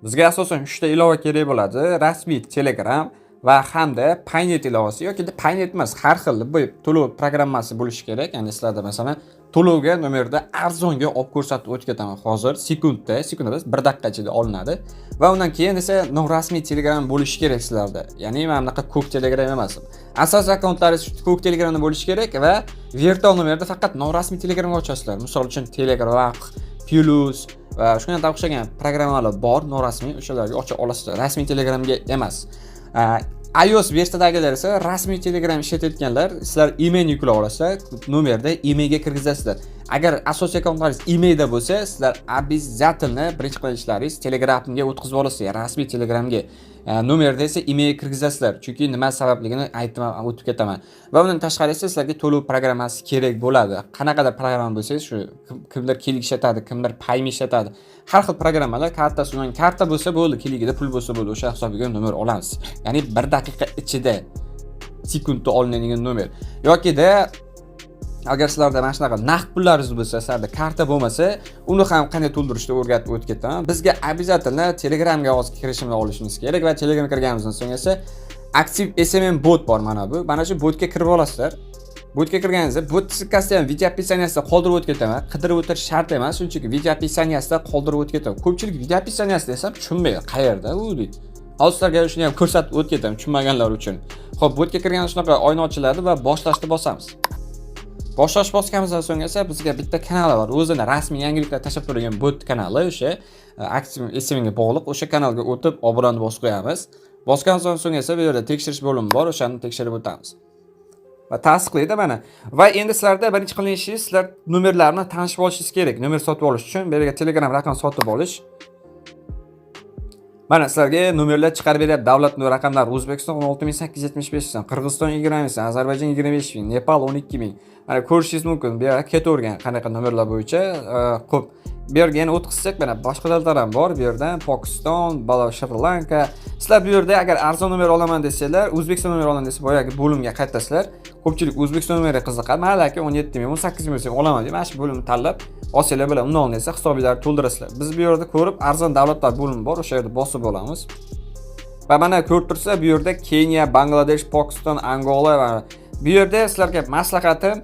Bizga asosan 3 ta ilova kerak bo'ladi. Rasmiy Telegram va hamda Paynet ilovasi yoki Paynet emas, har xil bu to'lov programmasi bo'lishi kerak. Ya'ni sizlarda masalan to'lovga nomerda arzonga olib ko'rsatib o'tib ketaman hozir. Sekundda emas, 1 daqiqa ichida olinadi. Va undan keyin esa norasmiy Telegram bo'lishi kerak sizlarda. Ya'ni mana bunaqa ko'k Telegram emas. Asosiy akkauntlaringiz ko'k Telegramda bo'lishi kerak va virtual nomerda faqat norasmiy Telegramga ochasizlar. Misol uchun Telegram, Plus va shunga o'xshagan programmalar bor, norasmiy, o'shalarga ocha olasizlar. Rasmiy Telegramga emas. iOS versiyadagilar esa rasmiy Telegram ishlatayotganlar, sizlar email yuklab olasizlar, nomerda emailga kirgizasizlar. Agar asosiy akkauntlaringiz emailda bo'lsa, sizlar обязательно birinchi qilishlaringiz Telegramga o'tkazib olasizlar, rasmiy Telegramga. Nomerda esa email kirgizasizlar. Chunki nima sababligini aytib o'tib ketaman. Va undan tashqari esa sizlarga to'lov programmasi kerak bo'ladi. Qanaqadir programma bo'lsa, shu kimdir kelik ishlatadi, kimdir Payme ishlatadi. Har xil programmalar kartasi bilan karta bo'lsa bo'ldi, keligida pul bo'lsa bo'ldi, o'sha hisobiga nomer olamiz. Ya'ni 1 daqiqa ichida sekundda olinadigan nomer. Yoki-da agar sizlarda mana shunaqa naqd pullaringiz bo'lsa, sizlarda karta bo'lmasa, uni ham qanday to'ldirishni o'rgatib o'tib ketaman. Bizga обязательно Telegramga hozir kirishimni olishimiz kerak va Telegramga kirganimizdan so'ng esa aktiv SMM bot bor mana bu. Mana shu botga kirib olasizlar. Botga kirganingizda bot ссылкасini ham video описаниесida qoldirib o'tib ketaman. Qidirib o'tirish shart emas, shunchaki video описаниесida qoldirib o'tib ketaman. Ko'pchilik video описаниесida esa tushunmaydi, qayerda u deydi. Hozirlarga shuni ham ko'rsatib o'tib ketaman, tushunmaganlar uchun. Xo'p, botga kirganda shunaqa oyna ochiladi va boshlashni bosamiz. Boshlash bosganimizdan so'ng esa bizga bitta kanal bor. O'zini rasmiy yangiliklar tashab turgan bot kanali, o'sha aktiv SMMga bog'liq. O'sha kanalga o'tib obunani bosib qo'yamiz. Bosgandan so'ng esa bu yerda tekshirish bo'limi bor, o'shani tekshirib o'tamiz. Va tasdiqlaydi mana. Va endi sizlarda birinchi qilgan ishingiz, sizlar nomerlarni tanishib olishingiz kerak. Nomer sotib olish uchun bu yerga Telegram raqam sotib olish. Mana sizlarga nomerlar chiqarib beryapti. Davlat raqamlari: O'zbekiston 16875 so'm, Qirg'iziston 20 so'm, Ozarbayjon 25 ming, Nepal 12 ming. Mana ko'rishingiz mumkin. Bu yerga ketavergan qanaqa nomerlar bo'yicha. Xo'p, bu yerga yana o'tkazsak, mana boshqa davlatlar ham bor. Bu yerdan Pokiston, Shri Lanka. Sizlar bu yerda agar arzon nomer olaman desanglar, O'zbekiston nomer olaman desa, boyagi bo'limga qaytasizlar. Ko'pchilik O'zbekiston nomeri qiziqadi. Malaka 17 ming, 18 ming so'm olaman deb mana shu bo'limni tanlab olsanglar bilan undan esa hisobinglarni to'ldirasizlar. Biz bu yerda ko'rib arzon davlatlar bo'limi bor, o'sha yerda bosib olamiz. Va mana ko'rib tursa, bu yerda Keniya, Bangladesh, Pokiston, Angola va bu yerda sizlarga maslahatim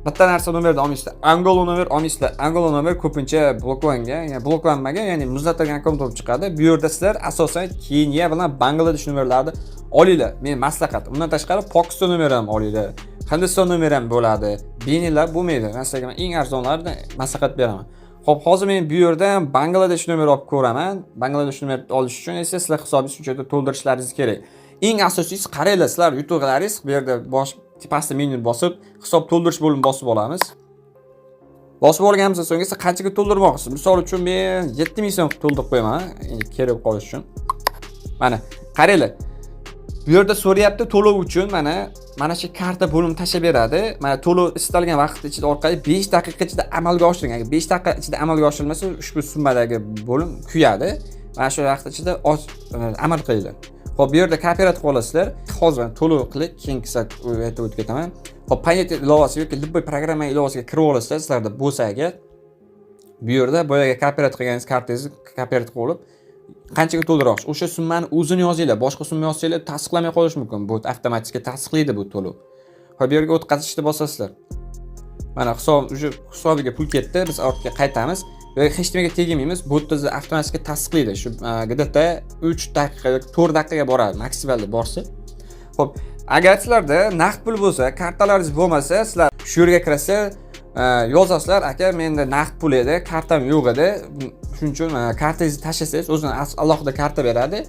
bitta narsa nomerni olmaysizlar. Angola nomer olmaysizlar. Angola nomer ko'pincha bloklangan, ya'ni bloklanmagan, ya'ni muzlatilgan akkaunt bo'lib chiqadi. Bu yerda sizlar asosan Keniya bilan Bangladesh nomerlarini olinglar. Men maslahatim. Undan tashqari Pokiston nomeri ham olinglar. Hindiston nomeri ham bo'ladi. Beninlar bo'lmaydi. Masalan, eng arzonlarini maslahat beraman. Xo'p, hozir men bu yerdan Bangladesh nomeri olib ko'raman. Bangladesh nomeri olish uchun esa sizlar hisobingizni shuncha to'ldirishlaringiz kerak. Eng asosiysi qaranglar, sizlar YouTube'laringiz bu yerda bosh pastda menyu bosib, hisob to'ldirish bo'limini bosib olamiz. Bosib olganimizdan so'ng esa qanchaga to'ldirmoqchisiz? Misol uchun men 7000 so'm to'ldirib qo'yaman, kerak qolish uchun. Mana, qaranglar. Bu yerda so'rayapti to'lov uchun mana shu karta bo'limi tashab beradi. Mana to'lov istalgan vaqt ichida orqali 5 daqiqa ichida amalga oshiring. Agar 5 daqiqa ichida amalga oshirilmasa, ushbu summadagi bo'lim kuyadi. Mana shu vaqt ichida amal qilinglar. Xo'p, bu yerda kooperat qolasizlar. Hozir to'lov qilib, keyin aytib o'tib ketaman. Xo'p, Paynet ilovasi yoki любой programma ilovasiga kirib olasizlar. Sizlarda bo'lsa agar bu yerda boyaga kooperat qilganingiz kartangizni kooperat qilib qanchaga to'ldirmoqchi, o'sha summani o'zini yozinglar. Boshqa summa yozsanglar tasdiqlamay qolish mumkin. Bu avtomatik tasdiqlaydi bu to'lov. Xo'p, bu yerga o'tkazishni bosasizlar. Mana hisobiga pul ketdi. Biz ortga qaytamiz. Hech nimaga tegmaymiz. Botimizni avtomatik tasdiqlaydi. Shu gidata 3 daqiqa yoki 4 daqiqaga boradi, maksimalda borsa. Xo'p, agar sizlarda naqd pul bo'lsa, kartalaringiz bo'lmasa, sizlar shu yerga kirasizlar, yozasizlar, aka, menda naqd pul edi, kartam yo'q edi. Shuning uchun kartangizni tashlasangiz, o'zini alohida karta beradi.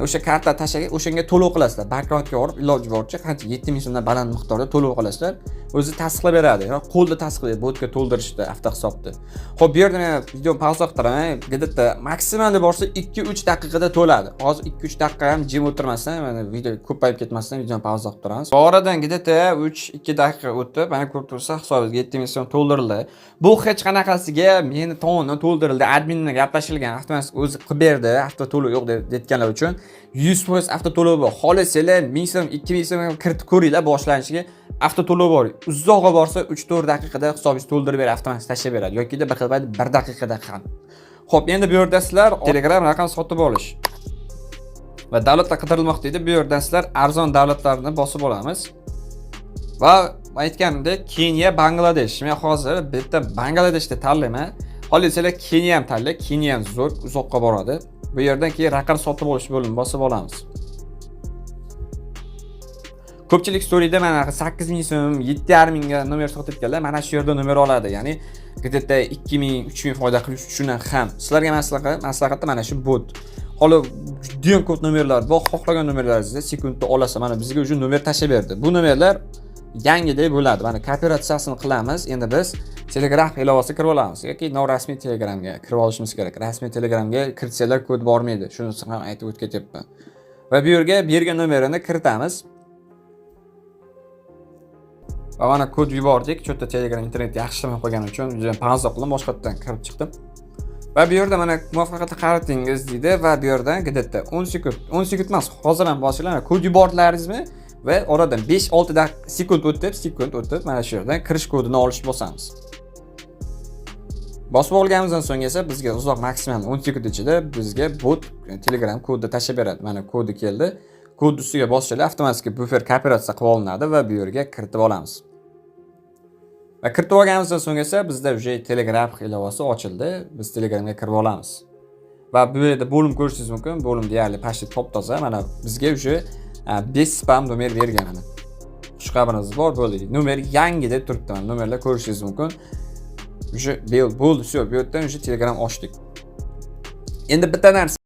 O'sha karta tashlagan, o'shanga to'lov qilasizlar. Bankomatga borib, iloji boricha qancha 7000 so'mdan baland miqdorda to'lov qilasizlar. O'zi tasdiqlab beradi. Qo'lda tasdiqlaydi, botga to'ldirishda, avtohisobda. Xo'p, bu yerda men video pauza qiltiraman. Gidata maksimalda borsa 2-3 daqiqada to'ladi. Hozir 2-3 daqiqa ham jim o'tirmasdan, mana video ko'payib ketmasdan videoni pauza qilib turamiz. Oradan gidata 3-2 daqiqa o'tib, mana ko'rib tursa, hisobingizga 7000 so'm to'ldirildi. Bu hech qanaqasiga meni tomonidan to'ldirildi, adminga gaplashilgan, avtomatik o'zi qilib berdi, avto to'lov yo'q deyotganlar uchun 100% avto to'lov bor. Xohlasanglar 1000 so'm, 2000 so'm kiritib ko'ringlar boshlanishiga. Avto to'lov bor. Uzoqqa borsa 3-4 daqiqada hisobingizni to'ldirib beradi, avtomatik tashlab beradi. Yoki bir xil payt 1 daqiqada ham. Xo'p, endi bu yerda sizlar Telegram raqam sotib olish va davlatlar qidirilmoqda deydi. Bu yerdan sizlar arzon davlatlarni bosib olamiz. Va aytganimdek, Keniya, Bangladesh. Men hozir bitta Bangladeshni tanlayman. Xohlasanglar Keniya ham tanlang. Keniya ham zo'r, uzoqqa boradi. Bu yerdan keyin raqam sotib olish bo'limini bosib olamiz. Ko'pchilik storyda mana 8000 so'm, 7500 ga nomer sotibganlar mana shu yerda nomer oladi. Ya'ni где-то 2000, 3000 foyda qilish uchun ham sizlarga maslahatim mana shu bot. Hali judayam ko'p nomerlar bor, xohlagan nomerlaringizni sekundda olasiz. Mana bizga уже nomer tashab berdi. Bu nomerlar yangidek bo'ladi. Mana kooperatsiyasini qilamiz. Endi biz Telegram ilovasiga kirib olamiz yoki norasmiy Telegramga kirib olishimiz kerak. Rasmiy Telegramga kiritsanglar kod bormaydi. Shunisi ham aytib o'tkatyapman. Va bu yerga bergan nomerini kiritamiz. Va mana kod yubordik. Cho'tta Telegram internet yaxshilamay qo'yganim uchun juda panzo qilib boshqatdan kirib chiqdim. Va bu yerda mana muvaffaqiyatli qaratingiz deydi va bu yerdan где-то 10 sekund emas, hozir ham bosinglar. Kod yubordilaringizmi? Va oradan 5-6 sekund o'tib mana shu yerdan kirish kodini olish bosamiz. Bosib olganimizdan so'ng esa bizga uzoq maksimal 10 sekund ichida bizga bot Telegram kodni tashab beradi. Mana kodi keldi. Kod ustiga bosishlar avtomatik bufer kooperatsiya qilib olinadi va bu yerga kiritib olamiz. Va kiritib olganimizdan so'ng esa bizda уже Telegram ilovasi ochildi. Biz Telegramga kirib olamiz. Va bu yerda bo'lim ko'rishingiz mumkin. Bo'lim deyarli pashti top-toza. Mana bizga уже 5 spam nomer bergan mana. Xushxabarimiz bor bo'ldi. Nomer yangi deb turibdi. Mana nomerlar ko'rishingiz mumkin. Уже bo'ldi, все, bu yerdan уже Telegram ochdik. Endi bitta narsa